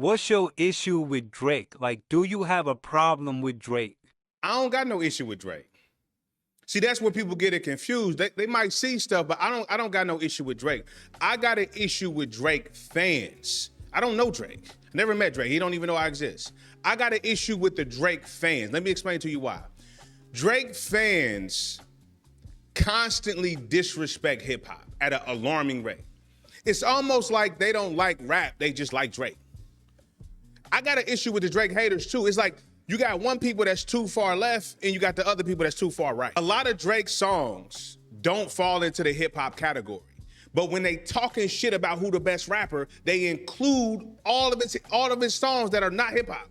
What's your issue with Drake? Like, do you have a problem with Drake? I don't got no issue with Drake. See, that's where people get it confused. They might see stuff, but I don't got no issue with Drake. I got an issue with Drake fans. I don't know Drake. Never met Drake. He don't even know I exist. I got an issue with the Drake fans. Let me explain to you why. Drake fans constantly disrespect hip hop at an alarming rate. It's almost like they don't like rap, they just like Drake. I got an issue with the Drake haters too. It's like you got one people that's too far left and you got the other people that's too far right. A lot of Drake songs don't fall into the hip hop category. But when they talking shit about who the best rapper, they include all of his songs that are not hip hop.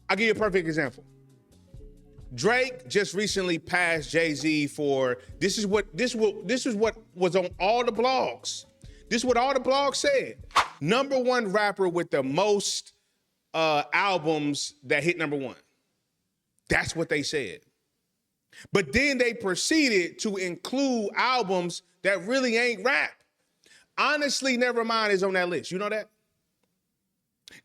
I'll give you a perfect example. Drake just recently passed Jay-Z for this is what was on all the blogs. This is what all the blogs said. #1 rapper with the most albums that hit #1. That's what they said. But then they proceeded to include albums that really ain't rap. Honestly, Nevermind is on that list. You know that?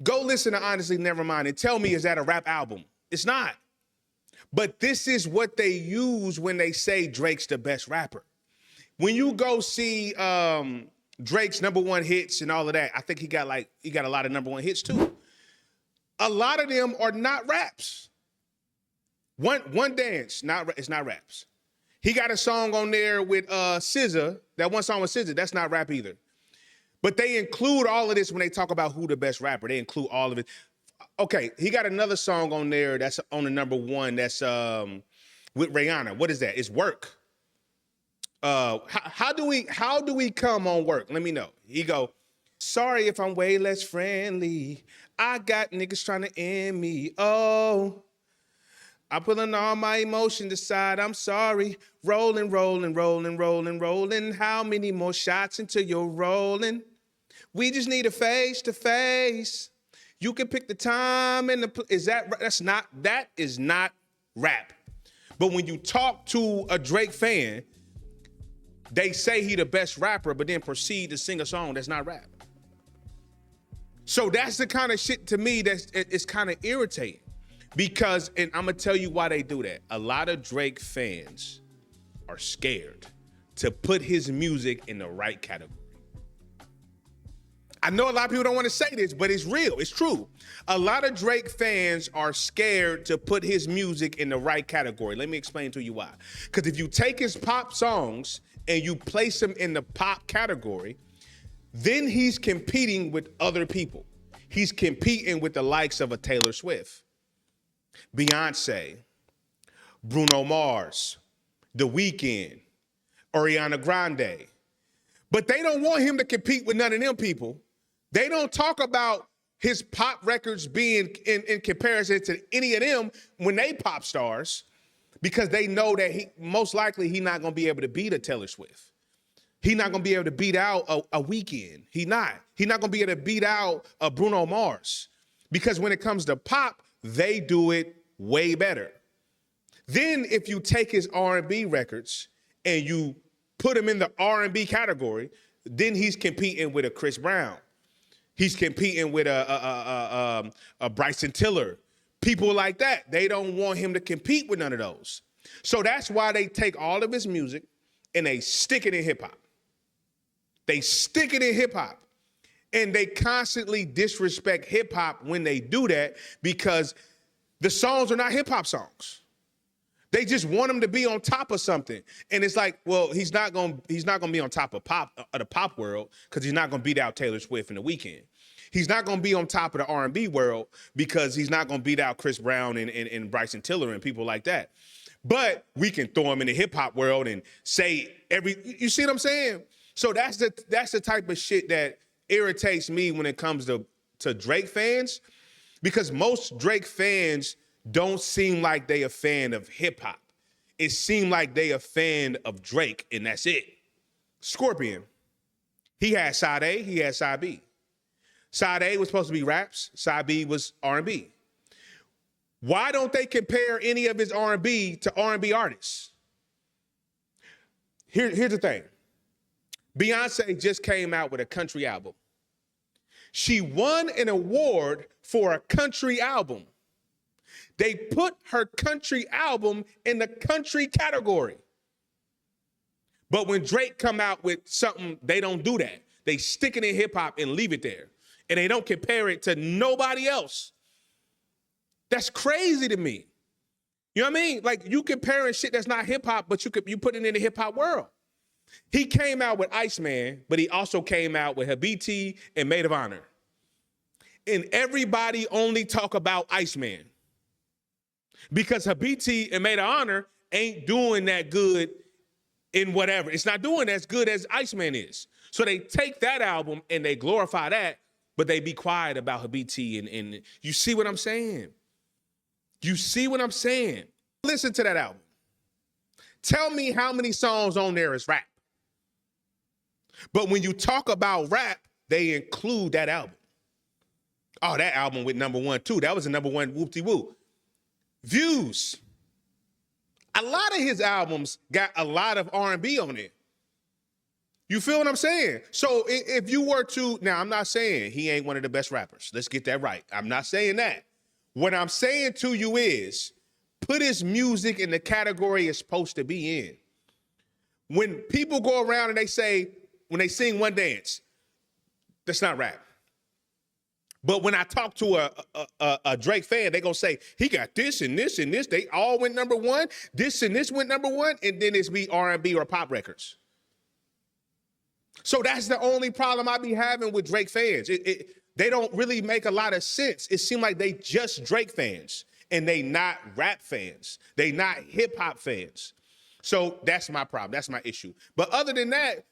Go listen to Honestly Nevermind and tell me, is that a rap album? It's not. But this is what they use when they say Drake's the best rapper. When you go see Drake's #1 hits and all of that, I think he got a lot of #1 hits too. A lot of them are not raps. One Dance, it's not raps. He got a song on there with SZA, that one song with SZA, that's not rap either. But they include all of this when they talk about who the best rapper. They include all of it. Okay, he got another song on there that's on the #1 that's with Rihanna. What is that? It's Work. How do we come on Work? Let me know. He go, sorry if I'm way less friendly. I got niggas trying to end me. Oh, I'm pulling all my emotions aside. I'm sorry. Rolling, rolling, rolling, rolling, rolling. How many more shots until you're rolling? We just need a face to face. You can pick the time and that is not rap. But when you talk to a Drake fan, they say he the best rapper, but then proceed to sing a song that's not rap. So that's the kind of shit to me it's kind of irritating. Because, and I'm gonna tell you why they do that. A lot of Drake fans are scared to put his music in the right category. I know a lot of people don't want to say this, but it's real, it's true. A lot of Drake fans are scared to put his music in the right category. Let me explain to you why. Because if you take his pop songs and you place them in the pop category, then he's competing with other people. He's competing with the likes of a Taylor Swift, Beyonce, Bruno Mars, The Weeknd, Ariana Grande. But they don't want him to compete with none of them people. They don't talk about his pop records being in comparison to any of them when they pop stars, because they know that he most likely not gonna be able to beat a Taylor Swift. He's not gonna be able to beat out a Weeknd. He's not gonna be able to beat out a Bruno Mars, because when it comes to pop, they do it way better. Then if you take his R&B records and you put him in the R&B category, then he's competing with a Chris Brown. He's competing with a Bryson Tiller. People like that. They don't want him to compete with none of those. So that's why they take all of his music and they stick it in hip hop. They stick it in hip hop. And they constantly disrespect hip hop when they do that, because the songs are not hip hop songs. They just want him to be on top of something. And it's like, well, he's not gonna be on top of the pop world, because he's not gonna beat out Taylor Swift and The Weeknd. He's not gonna be on top of the R&B world, because he's not gonna beat out Chris Brown and Bryson Tiller and people like that. But we can throw him in the hip hop world and say you see what I'm saying? So that's the type of shit that irritates me when it comes to Drake fans, because most Drake fans don't seem like they a fan of hip hop. It seems like they a fan of Drake, and that's it. Scorpion, he had side A, he had side B. Side A was supposed to be raps, side B was R&B. Why don't they compare any of his R&B to R&B artists? Here's the thing. Beyonce just came out with a country album. She won an award for a country album. They put her country album in the country category. But when Drake come out with something, they don't do that. They stick it in hip hop and leave it there. And they don't compare it to nobody else. That's crazy to me. You know what I mean? Like, you comparing shit that's not hip hop, but you put it in the hip hop world. He came out with Iceman, but he also came out with Habiti and Maid of Honor. And everybody only talk about Iceman. Because Habiti and Maid of Honor ain't doing that good in whatever. It's not doing as good as Iceman is. So they take that album and they glorify that, but they be quiet about Habiti. And you see what I'm saying? You see what I'm saying? Listen to that album. Tell me how many songs on there is rap. But when you talk about rap, they include that album. Oh, that album went #1 too. That was a #1 whoop-de-woo. Views. A lot of his albums got a lot of R&B on it. You feel what I'm saying? So if you were to, now I'm not saying he ain't one of the best rappers. Let's get that right. I'm not saying that. What I'm saying to you is put his music in the category it's supposed to be in. When people go around and they say, when they sing One Dance, that's not rap. But when I talk to a Drake fan, they gonna say, he got this and this and this. They all went #1. This and this went #1. And then it's be R&B or pop records. So that's the only problem I be having with Drake fans. They don't really make a lot of sense. It seems like they just Drake fans and they not rap fans. They not hip hop fans. So that's my problem. That's my issue. But other than that,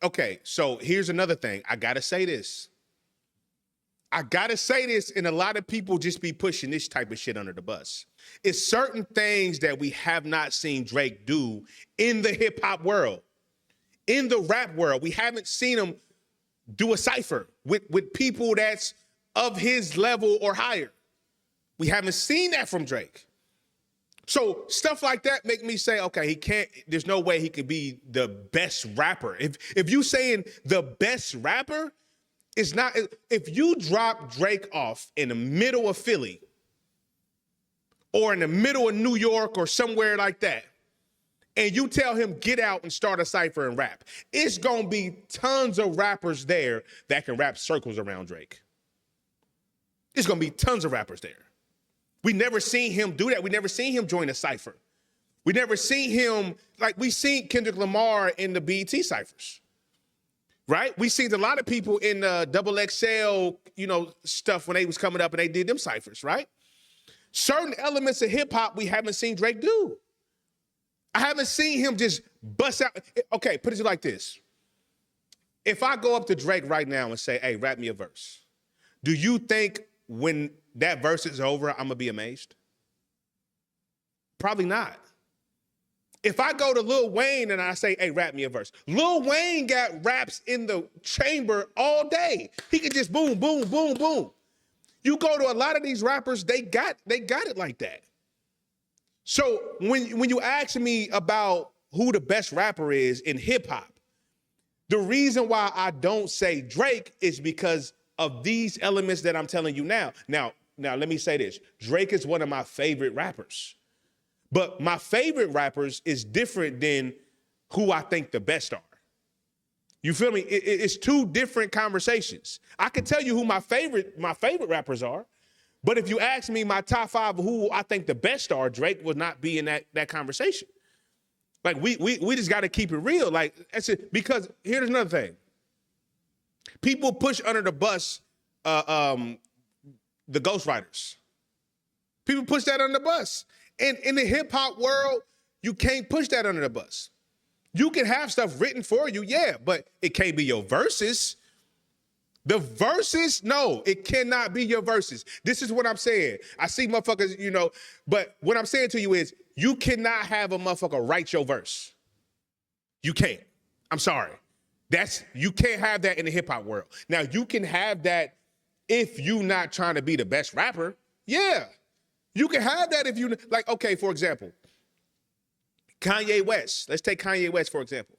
okay, so here's another thing. I gotta say this. And a lot of people just be pushing this type of shit under the bus. It's certain things that we have not seen Drake do in the hip hop world. In the rap world, we haven't seen him do a cypher with people that's of his level or higher. We haven't seen that from Drake. So stuff like that make me say, okay, there's no way he could be the best rapper. If you saying the best rapper, it's not, if you drop Drake off in the middle of Philly or in the middle of New York or somewhere like that, and you tell him get out and start a cypher and rap, it's gonna be tons of rappers there that can rap circles around Drake. It's gonna be tons of rappers there. We never seen him do that. We never seen him join a cypher. We never seen him, like we seen Kendrick Lamar in the BET cyphers, right? We seen a lot of people in Double XL, stuff when they was coming up and they did them cyphers, right? Certain elements of hip hop we haven't seen Drake do. I haven't seen him just bust out. Okay, put it like this. If I go up to Drake right now and say, hey, rap me a verse, do you think when that verse is over, I'm going to be amazed? Probably not. If I go to Lil Wayne and I say, hey, rap me a verse, Lil Wayne got raps in the chamber all day. He can just boom, boom, boom, boom. You go to a lot of these rappers, they got it like that. So when you ask me about who the best rapper is in hip hop, the reason why I don't say Drake is because of these elements that I'm telling you now. Now let me say this. Drake is one of my favorite rappers. But my favorite rappers is different than who I think the best are. You feel me? It's two different conversations. I can tell you who my favorite rappers are. But if you ask me my top 5 of who I think the best are, Drake would not be in that conversation. Like we just got to keep it real. Like that's it. Because here's another thing. People push under the bus the ghostwriters. People push that under the bus. And in the hip hop world, you can't push that under the bus. You can have stuff written for you, yeah, but it can't be your verses. The verses, no, it cannot be your verses. This is what I'm saying. I see motherfuckers, but what I'm saying to you is you cannot have a motherfucker write your verse. You can't. I'm sorry. You can't have that in the hip hop world. Now, you can have that if you not trying to be the best rapper. Yeah. You can have that if you, like, okay, for example, Kanye West. Let's take Kanye West, for example.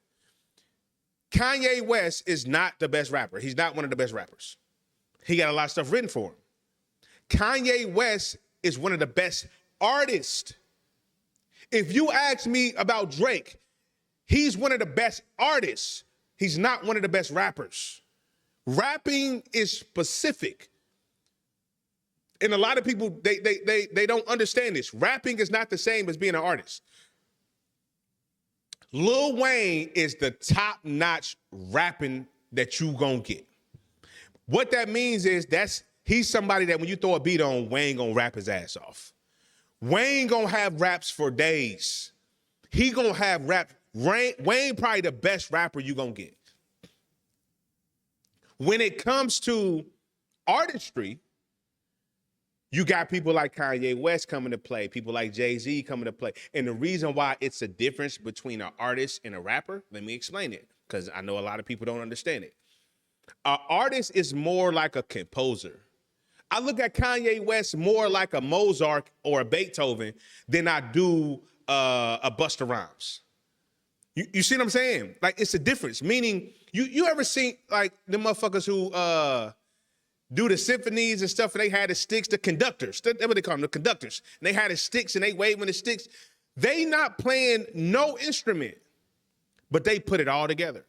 Kanye West is not the best rapper. He's not one of the best rappers. He got a lot of stuff written for him. Kanye West is one of the best artists. If you ask me about Drake, he's one of the best artists. He's not one of the best rappers. Rapping is specific. And a lot of people, they don't understand this. Rapping is not the same as being an artist. Lil Wayne is the top-notch rapping that you gonna get. What that means is he's somebody that when you throw a beat on, Wayne gonna rap his ass off. Wayne gonna have raps for days. He gonna have rap. Wayne probably the best rapper you gonna get. When it comes to artistry, you got people like Kanye West coming to play, people like Jay-Z coming to play. And the reason why it's a difference between an artist and a rapper, let me explain it, because I know a lot of people don't understand it. An artist is more like a composer. I look at Kanye West more like a Mozart or a Beethoven than I do a Busta Rhymes. You see what I'm saying? Like, it's a difference. Meaning, you ever seen, like, the motherfuckers who do the symphonies and stuff, and they had the sticks, the conductors. That's what they call them, the conductors. And they had the sticks, and they waving the sticks. They not playing no instrument, but they put it all together.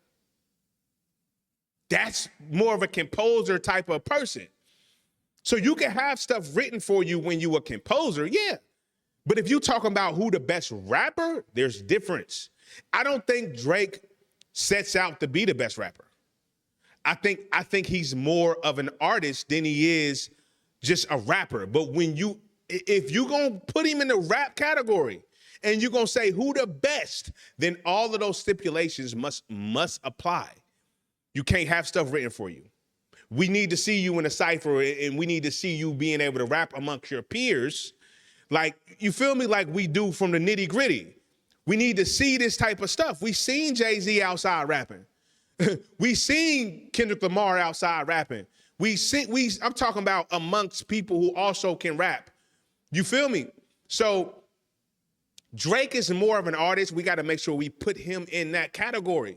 That's more of a composer type of person. So you can have stuff written for you when you a composer, yeah. But if you talking about who the best rapper, there's difference. I don't think Drake sets out to be the best rapper. I think he's more of an artist than he is just a rapper. But if you gonna put him in the rap category and you're gonna say who the best, then all of those stipulations must apply. You can't have stuff written for you. We need to see you in a cypher, and we need to see you being able to rap amongst your peers. Like, you feel me? Like we do from the nitty gritty. We need to see this type of stuff. We seen Jay-Z outside rapping. We seen Kendrick Lamar outside rapping. I'm talking about amongst people who also can rap. You feel me? So Drake is more of an artist. We got to make sure we put him in that category.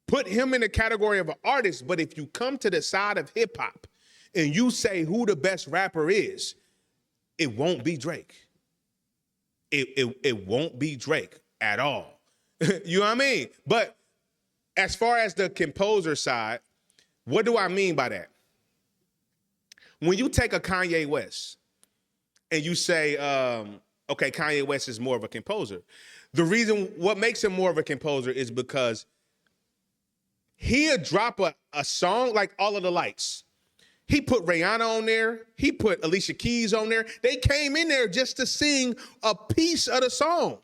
Put him in the category of an artist. But if you come to the side of hip hop and you say who the best rapper is, it won't be Drake. It won't be Drake at all. You know what I mean? But as far as the composer side, what do I mean by that? When you take a Kanye West and you say, okay, Kanye West is more of a composer. What makes him more of a composer is because he'll drop a song like All of the Lights. He put Rihanna on there. He put Alicia Keys on there. They came in there just to sing a piece of the song.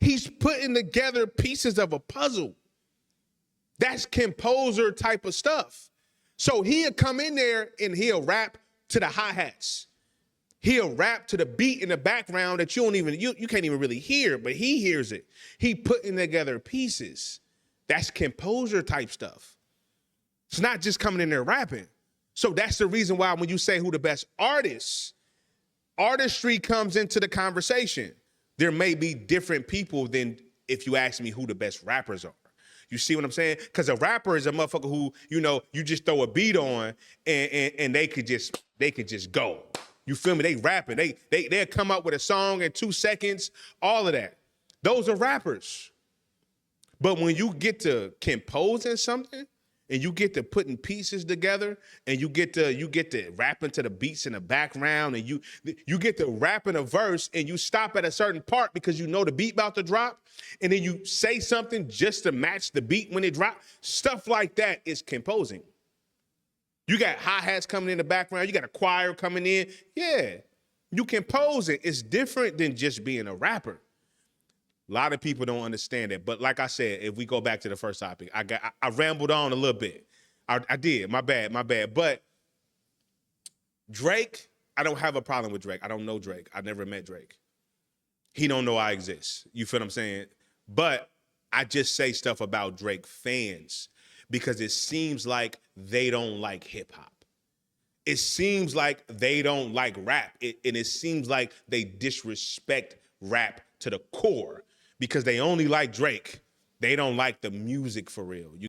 He's putting together pieces of a puzzle. That's composer type of stuff. So he'll come in there and he'll rap to the hi-hats. He'll rap to the beat in the background that you can't even really hear, but he hears it. He putting together pieces. That's composer type stuff. It's not just coming in there rapping. So that's the reason why when you say who the best artists, artistry comes into the conversation. There may be different people than if you ask me who the best rappers are. You see what I'm saying? Because a rapper is a motherfucker who, you just throw a beat on and they could just go. You feel me? They rapping. They'll come up with a song in 2 seconds, all of that. Those are rappers. But when you get to composing something and you get to putting pieces together and you get to rapping to the beats in the background and you get to rapping a verse and you stop at a certain part because you know the beat about to drop and then you say something just to match the beat when it drops. Stuff like that is composing. You got hi-hats coming in the background. You got a choir coming in. Yeah, you compose it. It's different than just being a rapper. A lot of people don't understand it. But like I said, if we go back to the first topic, I rambled on a little bit. I did. My bad. But Drake, I don't have a problem with Drake. I don't know Drake. I never met Drake. He don't know I exist. You feel what I'm saying? But I just say stuff about Drake fans because it seems like they don't like hip hop. It seems like they don't like rap. And it seems like they disrespect rap to the core because they only like Drake. They don't like the music for real.